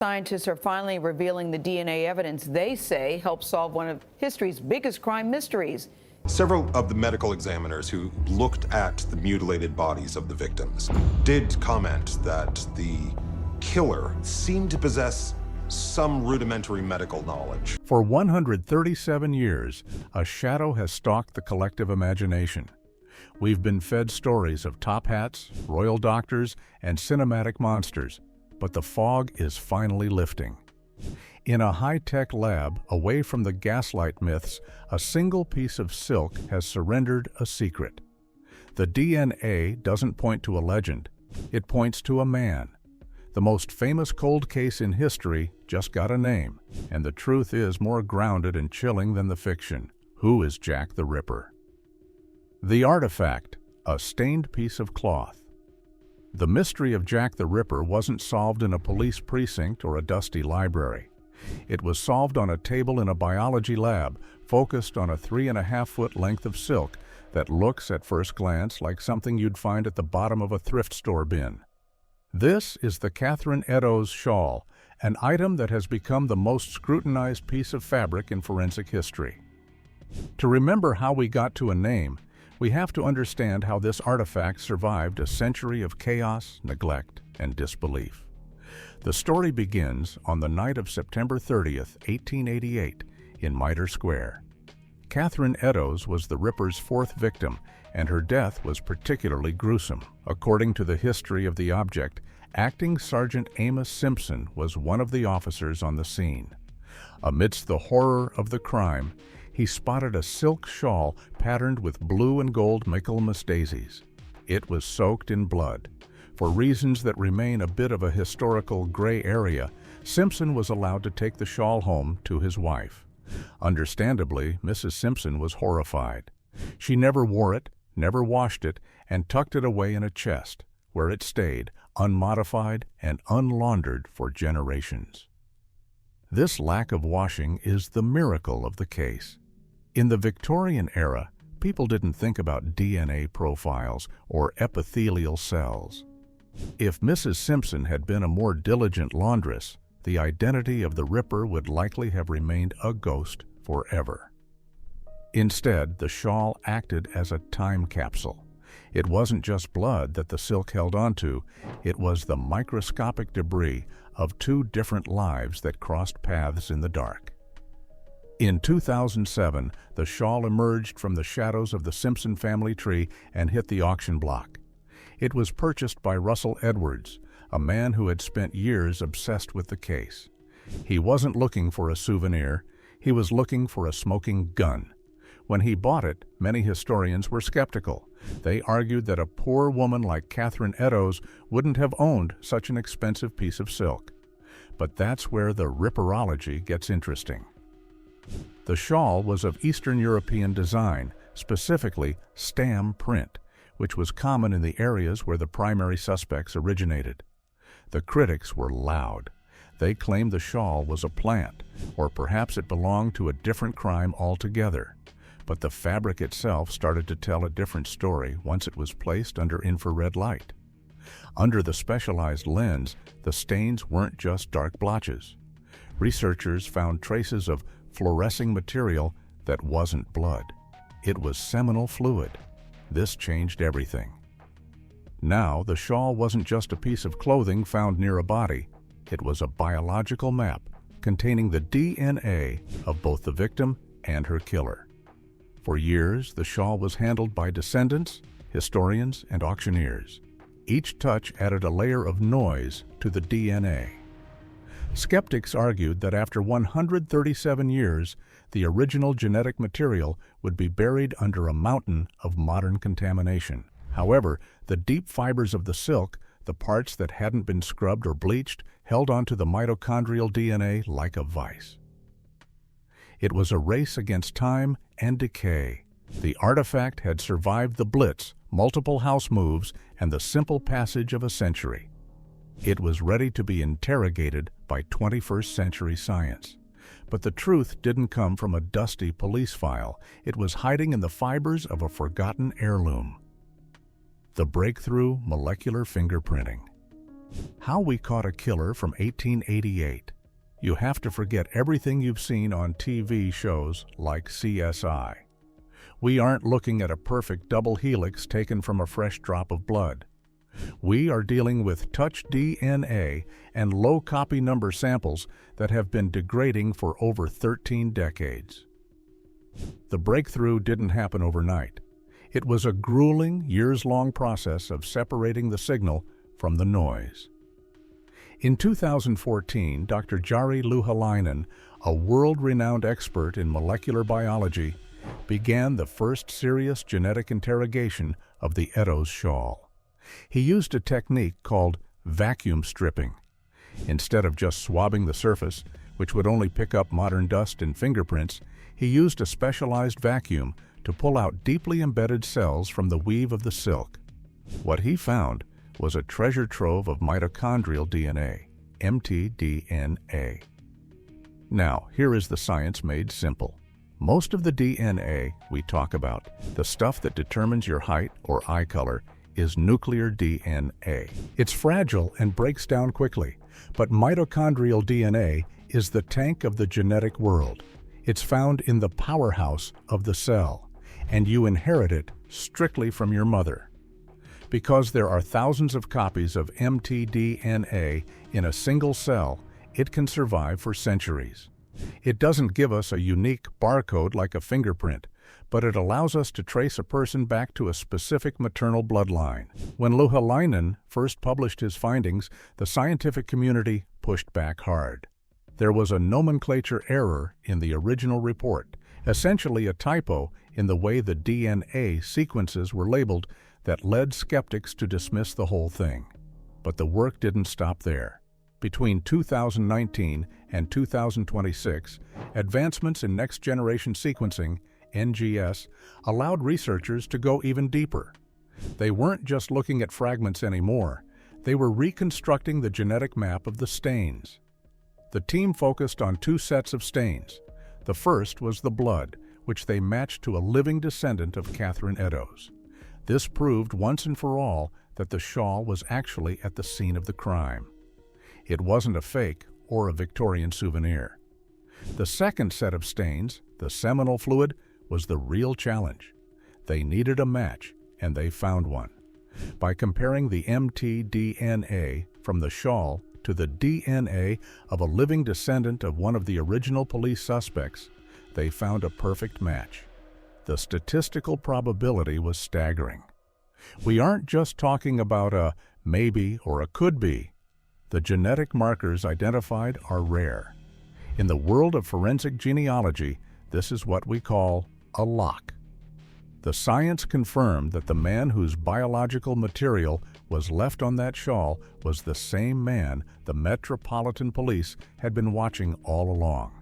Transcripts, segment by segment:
Scientists are finally revealing the DNA evidence they say helped solve one of history's biggest crime mysteries. Several of the medical examiners who looked at the mutilated bodies of the victims did comment that the killer seemed to possess some rudimentary medical knowledge. For 137 years, a shadow has stalked the collective imagination. We've been fed stories of top hats, royal doctors, and cinematic monsters, but the fog is finally lifting. In a high-tech lab, away from the gaslight myths, a single piece of silk has surrendered a secret. The DNA doesn't point to a legend, it points to a man. The most famous cold case in history just got a name, and the truth is more grounded and chilling than the fiction. Who is Jack the Ripper? The artifact, a stained piece of cloth. The mystery of Jack the Ripper wasn't solved in a police precinct or a dusty library. It was solved on a table in a biology lab, focused on a 3.5-foot length of silk that looks at first glance like something you'd find at the bottom of a thrift store bin. This is the Catherine Eddowes shawl, an item that has become the most scrutinized piece of fabric in forensic history. To remember how we got to a name, we have to understand how this artifact survived a century of chaos, neglect, and disbelief. The story begins on the night of September 30th, 1888, in Mitre Square. Catherine Eddowes was the Ripper's fourth victim, and her death was particularly gruesome. According to the history of the object, Acting Sergeant Amos Simpson was one of the officers on the scene. Amidst the horror of the crime, he spotted a silk shawl patterned with blue and gold Michaelmas daisies. It was soaked in blood. For reasons that remain a bit of a historical gray area, Simpson was allowed to take the shawl home to his wife. Understandably, Mrs. Simpson was horrified. She never wore it, never washed it, and tucked it away in a chest, where it stayed, unmodified and unlaundered for generations. This lack of washing is the miracle of the case. In the Victorian era, people didn't think about DNA profiles or epithelial cells. If Mrs. Simpson had been a more diligent laundress, the identity of the Ripper would likely have remained a ghost forever. Instead, the shawl acted as a time capsule. It wasn't just blood that the silk held onto, it was the microscopic debris of two different lives that crossed paths in the dark. In 2007, the shawl emerged from the shadows of the Simpson family tree and hit the auction block. It was purchased by Russell Edwards, a man who had spent years obsessed with the case. He wasn't looking for a souvenir, he was looking for a smoking gun. When he bought it, many historians were skeptical. They argued that a poor woman like Catherine Eddowes wouldn't have owned such an expensive piece of silk. But that's where the Ripperology gets interesting. The shawl was of Eastern European design, specifically stam print, which was common in the areas where the primary suspects originated. The critics were loud. They claimed the shawl was a plant, or perhaps it belonged to a different crime altogether. But the fabric itself started to tell a different story once it was placed under infrared light. Under the specialized lens, the stains weren't just dark blotches. Researchers found traces of fluorescing material that wasn't blood. It was seminal fluid. This changed everything. Now, the shawl wasn't just a piece of clothing found near a body. It was a biological map containing the DNA of both the victim and her killer. For years, the shawl was handled by descendants, historians, and auctioneers. Each touch added a layer of noise to the DNA. Skeptics argued that after 137 years, the original genetic material would be buried under a mountain of modern contamination. However, the deep fibers of the silk, the parts that hadn't been scrubbed or bleached, held onto the mitochondrial DNA like a vice. It was a race against time and decay. The artifact had survived the Blitz, multiple house moves, and the simple passage of a century. It was ready to be interrogated by 21st century science. But the truth didn't come from a dusty police file. It was hiding in the fibers of a forgotten heirloom. The breakthrough molecular fingerprinting. How We Caught a Killer from 1888. You have to forget everything you've seen on TV shows like CSI. We aren't looking at a perfect double helix taken from a fresh drop of blood. We are dealing with touch DNA and low copy number samples that have been degrading for over 13 decades. The breakthrough didn't happen overnight. It was a grueling, years-long process of separating the signal from the noise. In 2014, Dr. Jari Louhelainen, a world-renowned expert in molecular biology, began the first serious genetic interrogation of the Eddowes shawl. He used a technique called vacuum stripping. Instead of just swabbing the surface, which would only pick up modern dust and fingerprints, he used a specialized vacuum to pull out deeply embedded cells from the weave of the silk. What he found was a treasure trove of mitochondrial DNA, mtDNA. Now, here is the science made simple. Most of the DNA we talk about, the stuff that determines your height or eye color, is nuclear DNA. It's fragile and breaks down quickly, but mitochondrial DNA is the tank of the genetic world. It's found in the powerhouse of the cell, and you inherit it strictly from your mother. Because there are thousands of copies of mtDNA in a single cell, it can survive for centuries. It doesn't give us a unique barcode like a fingerprint, but it allows us to trace a person back to a specific maternal bloodline. When Louhelainen first published his findings, the scientific community pushed back hard. There was a nomenclature error in the original report, essentially a typo in the way the DNA sequences were labeled that led skeptics to dismiss the whole thing. But the work didn't stop there. Between 2019 and 2026, advancements in next-generation sequencing, NGS, allowed researchers to go even deeper. They weren't just looking at fragments anymore. They were reconstructing the genetic map of the stains. The team focused on two sets of stains. The first was the blood, which they matched to a living descendant of Catherine Eddowes. This proved once and for all that the shawl was actually at the scene of the crime. It wasn't a fake or a Victorian souvenir. The second set of stains, the seminal fluid, was the real challenge. They needed a match, and they found one. By comparing the mtDNA from the shawl to the DNA of a living descendant of one of the original police suspects, they found a perfect match. The statistical probability was staggering. We aren't just talking about a maybe or a could be. The genetic markers identified are rare. In the world of forensic genealogy, this is what we call a lock. The science confirmed that the man whose biological material was left on that shawl was the same man the Metropolitan Police had been watching all along.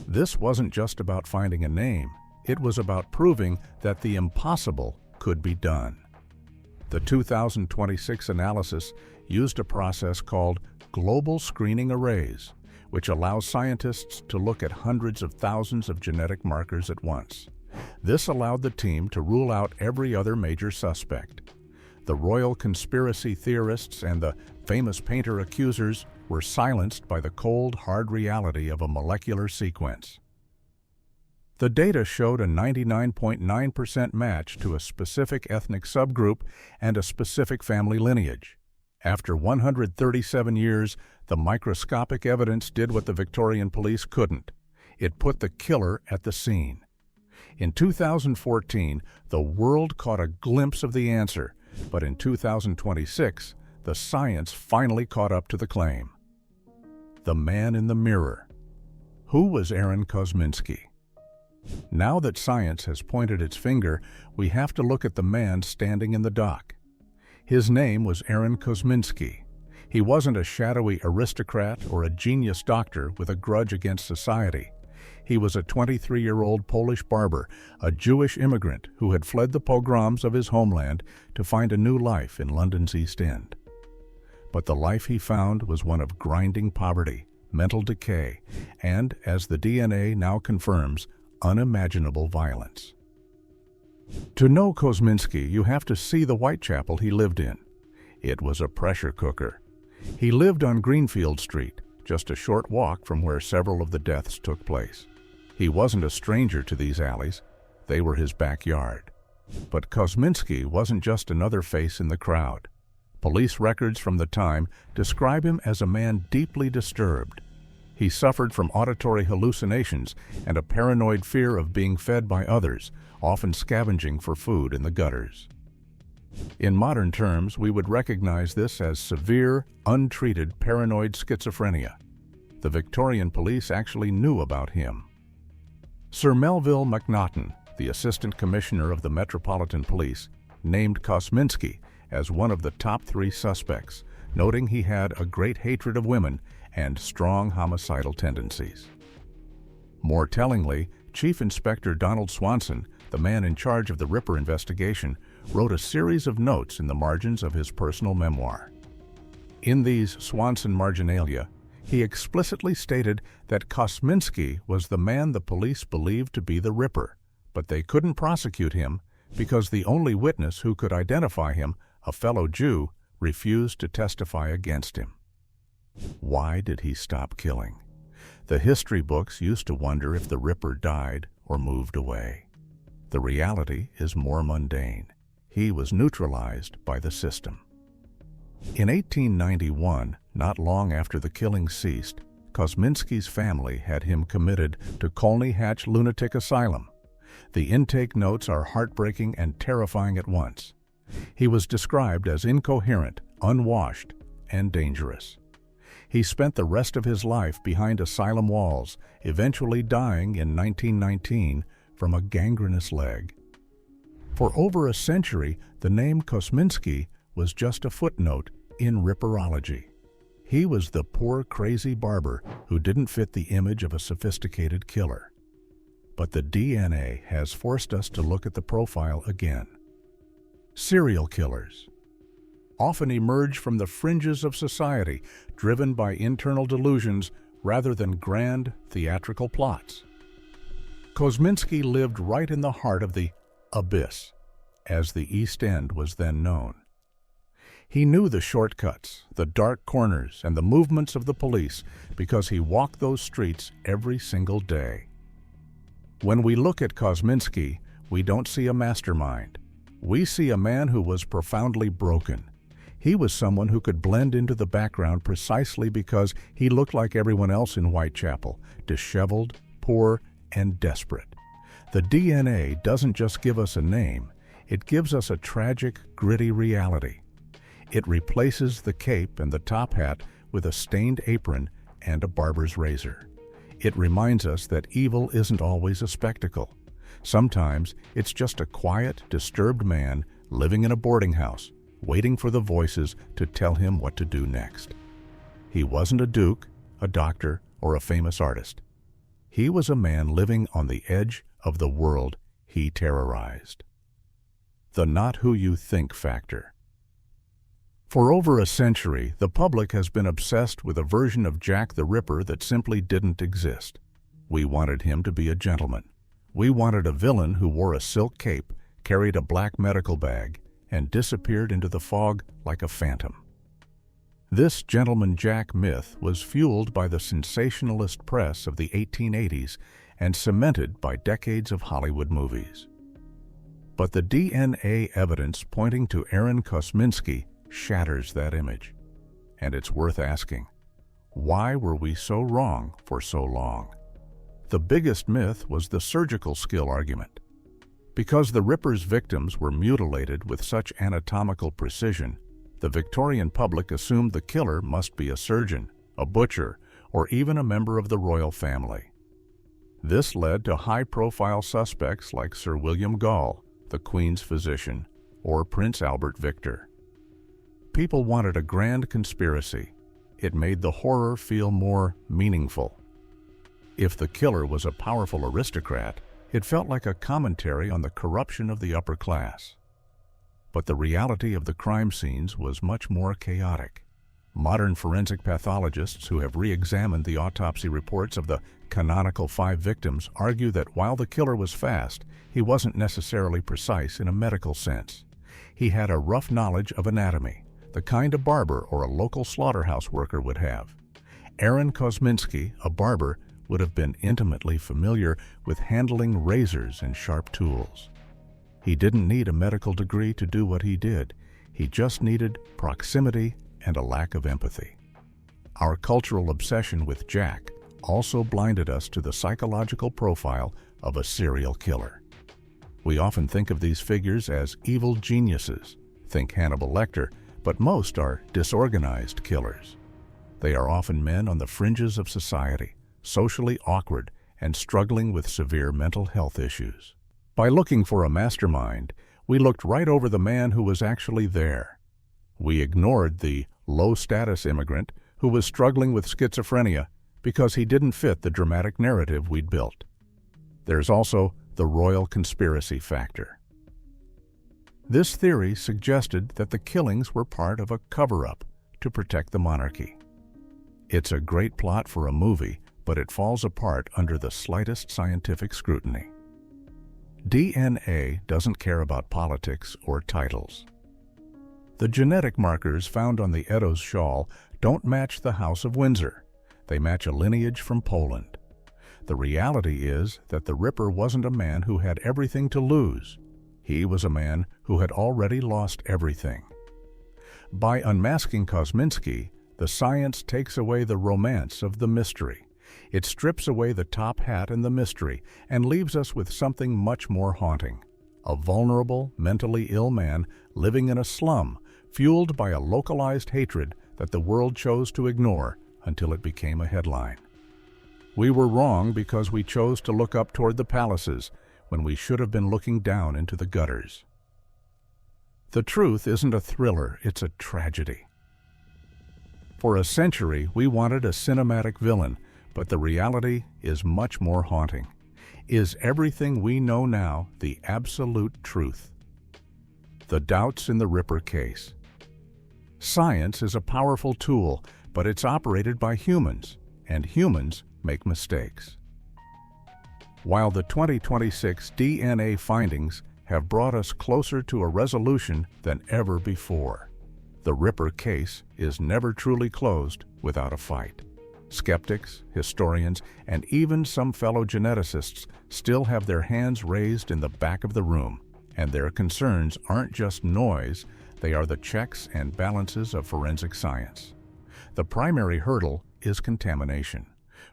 This wasn't just about finding a name. It was about proving that the impossible could be done. The 2026 analysis used a process called global screening arrays, which allows scientists to look at hundreds of thousands of genetic markers at once. This allowed the team to rule out every other major suspect. The royal conspiracy theorists and the famous painter accusers were silenced by the cold, hard reality of a molecular sequence. The data showed a 99.9% match to a specific ethnic subgroup and a specific family lineage. After 137 years, the microscopic evidence did what the Victorian police couldn't. It put the killer at the scene. In 2014, the world caught a glimpse of the answer, but in 2026, the science finally caught up to the claim. The man in the mirror. Who was Aaron Kosminski? Now that science has pointed its finger, we have to look at the man standing in the dock. His name was Aaron Kosminski. He wasn't a shadowy aristocrat or a genius doctor with a grudge against society. He was a 23-year-old Polish barber, a Jewish immigrant who had fled the pogroms of his homeland to find a new life in London's East End. But the life he found was one of grinding poverty, mental decay, and, as the DNA now confirms, unimaginable violence. To know Kosminski, you have to see the Whitechapel he lived in. It was a pressure cooker. He lived on Greenfield Street, just a short walk from where several of the deaths took place. He wasn't a stranger to these alleys. They were his backyard. But Kosminski wasn't just another face in the crowd. Police records from the time describe him as a man deeply disturbed. He suffered from auditory hallucinations and a paranoid fear of being fed by others, often scavenging for food in the gutters. In modern terms, we would recognize this as severe, untreated paranoid schizophrenia. The Victorian police actually knew about him. Sir Melville Macnaghten, the Assistant Commissioner of the Metropolitan Police, named Kosminski as one of the top 3 suspects, noting he had a great hatred of women and strong homicidal tendencies. More tellingly, Chief Inspector Donald Swanson, the man in charge of the Ripper investigation, wrote a series of notes in the margins of his personal memoir. In these Swanson marginalia, he explicitly stated that Kosminski was the man the police believed to be the Ripper, but they couldn't prosecute him because the only witness who could identify him, a fellow Jew, refused to testify against him. Why did he stop killing? The history books used to wonder if the Ripper died or moved away. The reality is more mundane. He was neutralized by the system. In 1891, not long after the killing ceased, Kosminski's family had him committed to Colney Hatch Lunatic Asylum. The intake notes are heartbreaking and terrifying at once. He was described as incoherent, unwashed, and dangerous. He spent the rest of his life behind asylum walls, eventually dying in 1919 from a gangrenous leg. For over a century, the name Kosminski was just a footnote in Ripperology. He was the poor, crazy barber who didn't fit the image of a sophisticated killer. But the DNA has forced us to look at the profile again. Serial killers often emerge from the fringes of society, driven by internal delusions rather than grand theatrical plots. Kosminski lived right in the heart of the abyss, as the East End was then known. He knew the shortcuts, the dark corners, and the movements of the police because he walked those streets every single day. When we look at Kosminski, we don't see a mastermind. We see a man who was profoundly broken. He was someone who could blend into the background precisely because he looked like everyone else in Whitechapel, disheveled, poor, and desperate. The DNA doesn't just give us a name, it gives us a tragic, gritty reality. It replaces the cape and the top hat with a stained apron and a barber's razor. It reminds us that evil isn't always a spectacle. Sometimes it's just a quiet, disturbed man living in a boarding house, waiting for the voices to tell him what to do next. He wasn't a duke, a doctor, or a famous artist. He was a man living on the edge of the world he terrorized. The not who you think factor. For over a century, the public has been obsessed with a version of Jack the Ripper that simply didn't exist. We wanted him to be a gentleman. We wanted a villain who wore a silk cape, carried a black medical bag, and disappeared into the fog like a phantom. This Gentleman Jack myth was fueled by the sensationalist press of the 1880s and cemented by decades of Hollywood movies. But the DNA evidence pointing to Aaron Kosminski shatters that image. And it's worth asking, why were we so wrong for so long? The biggest myth was the surgical skill argument. Because the Ripper's victims were mutilated with such anatomical precision, the Victorian public assumed the killer must be a surgeon, a butcher, or even a member of the royal family. This led to high-profile suspects like Sir William Gall, the Queen's physician, or Prince Albert Victor. People wanted a grand conspiracy. It made the horror feel more meaningful. If the killer was a powerful aristocrat, it felt like a commentary on the corruption of the upper class. But the reality of the crime scenes was much more chaotic. Modern forensic pathologists who have re-examined the autopsy reports of the canonical 5 victims argue that while the killer was fast, he wasn't necessarily precise in a medical sense. He had a rough knowledge of anatomy, the kind a barber or a local slaughterhouse worker would have. Aaron Kosminski, a barber, would have been intimately familiar with handling razors and sharp tools. He didn't need a medical degree to do what he did. He just needed proximity and a lack of empathy. Our cultural obsession with Jack also blinded us to the psychological profile of a serial killer. We often think of these figures as evil geniuses. Think Hannibal Lecter, but most are disorganized killers. They are often men on the fringes of society, socially awkward, and struggling with severe mental health issues. By looking for a mastermind, we looked right over the man who was actually there. We ignored the low-status immigrant who was struggling with schizophrenia because he didn't fit the dramatic narrative we'd built. There's also the royal conspiracy factor. This theory suggested that the killings were part of a cover-up to protect the monarchy. It's a great plot for a movie, but it falls apart under the slightest scientific scrutiny. DNA doesn't care about politics or titles. The genetic markers found on the Eddowes shawl don't match the House of Windsor. They match a lineage from Poland. The reality is that the Ripper wasn't a man who had everything to lose. He was a man who had already lost everything. By unmasking Kosminski, the science takes away the romance of the mystery. It strips away the top hat and the mystery and leaves us with something much more haunting. A vulnerable, mentally ill man living in a slum, fueled by a localized hatred that the world chose to ignore until it became a headline. We were wrong because we chose to look up toward the palaces when we should have been looking down into the gutters. The truth isn't a thriller, it's a tragedy. For a century, we wanted a cinematic villain, but the reality is much more haunting. Is everything we know now the absolute truth? The doubts in the Ripper case. Science is a powerful tool, but it's operated by humans, and humans make mistakes. While the 2026 DNA findings have brought us closer to a resolution than ever before, the Ripper case is never truly closed without a fight. Skeptics, historians, and even some fellow geneticists still have their hands raised in the back of the room, and their concerns aren't just noise, they are the checks and balances of forensic science. The primary hurdle is contamination.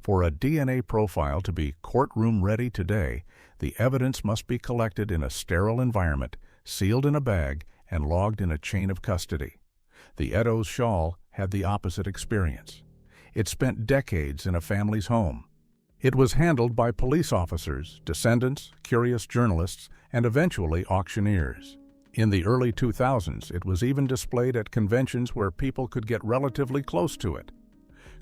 For a DNA profile to be courtroom-ready today, the evidence must be collected in a sterile environment, sealed in a bag, and logged in a chain of custody. The Eddowes shawl had the opposite experience. It spent decades in a family's home. It was handled by police officers, descendants, curious journalists, and eventually auctioneers. In the early 2000s, it was even displayed at conventions where people could get relatively close to it.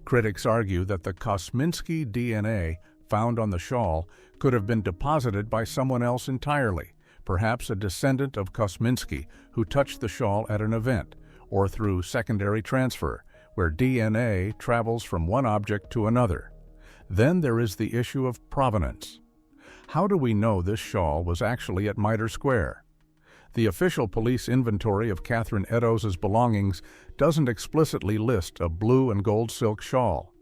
Critics argue that the Kosminski DNA found on the shawl could have been deposited by someone else entirely, perhaps a descendant of Kosminski who touched the shawl at an event, or through secondary transfer, where DNA travels from one object to another. Then there is the issue of provenance. How do we know this shawl was actually at Mitre Square? The official police inventory of Catherine Eddowes' belongings doesn't explicitly list a blue and gold silk shawl.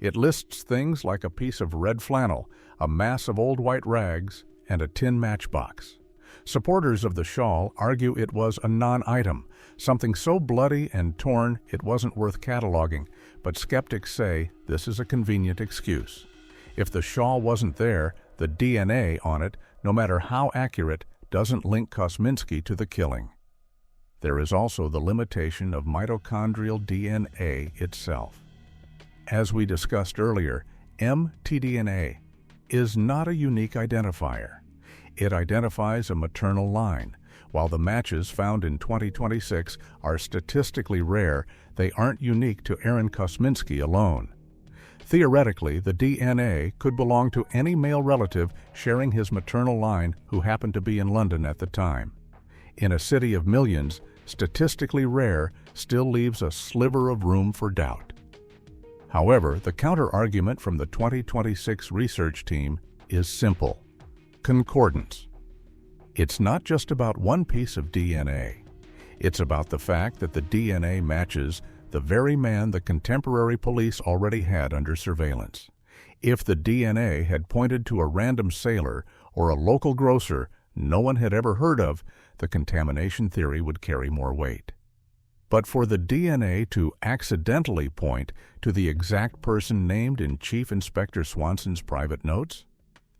It lists things like a piece of red flannel, a mass of old white rags, and a tin matchbox. Supporters of the shawl argue it was a non-item, something so bloody and torn it wasn't worth cataloging, but skeptics say this is a convenient excuse. If the shawl wasn't there, the DNA on it, no matter how accurate, doesn't link Kosminski to the killing. There is also the limitation of mitochondrial DNA itself. As we discussed earlier, mtDNA is not a unique identifier. It identifies a maternal line. While the matches found in 2026 are statistically rare, they aren't unique to Aaron Kosminski alone. Theoretically, the DNA could belong to any male relative sharing his maternal line who happened to be in London at the time. In a city of millions, statistically rare still leaves a sliver of room for doubt. However, the counter-argument from the 2026 research team is simple: concordance. It's not just about one piece of DNA. It's about the fact that the DNA matches the very man the contemporary police already had under surveillance. If the DNA had pointed to a random sailor or a local grocer no one had ever heard of, the contamination theory would carry more weight. But for the DNA to accidentally point to the exact person named in Chief Inspector Swanson's private notes?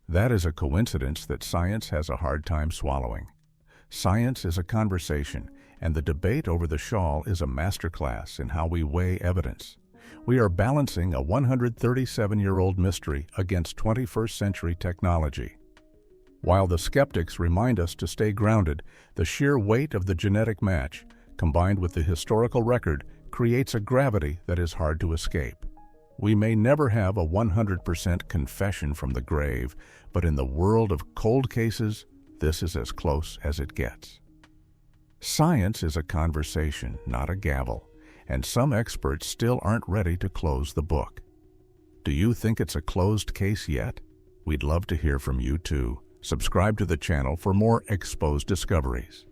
That is a coincidence that science has a hard time swallowing. Science is a conversation, and the debate over the shawl is a masterclass in how we weigh evidence. We are balancing a 137-year-old mystery against 21st century technology. While the skeptics remind us to stay grounded, the sheer weight of the genetic match, combined with the historical record, creates a gravity that is hard to escape. We may never have a 100% confession from the grave, but in the world of cold cases, this is as close as it gets. Science is a conversation, not a gavel, and some experts still aren't ready to close the book. Do you think it's a closed case yet? We'd love to hear from you too. Subscribe to the channel for more exposed discoveries.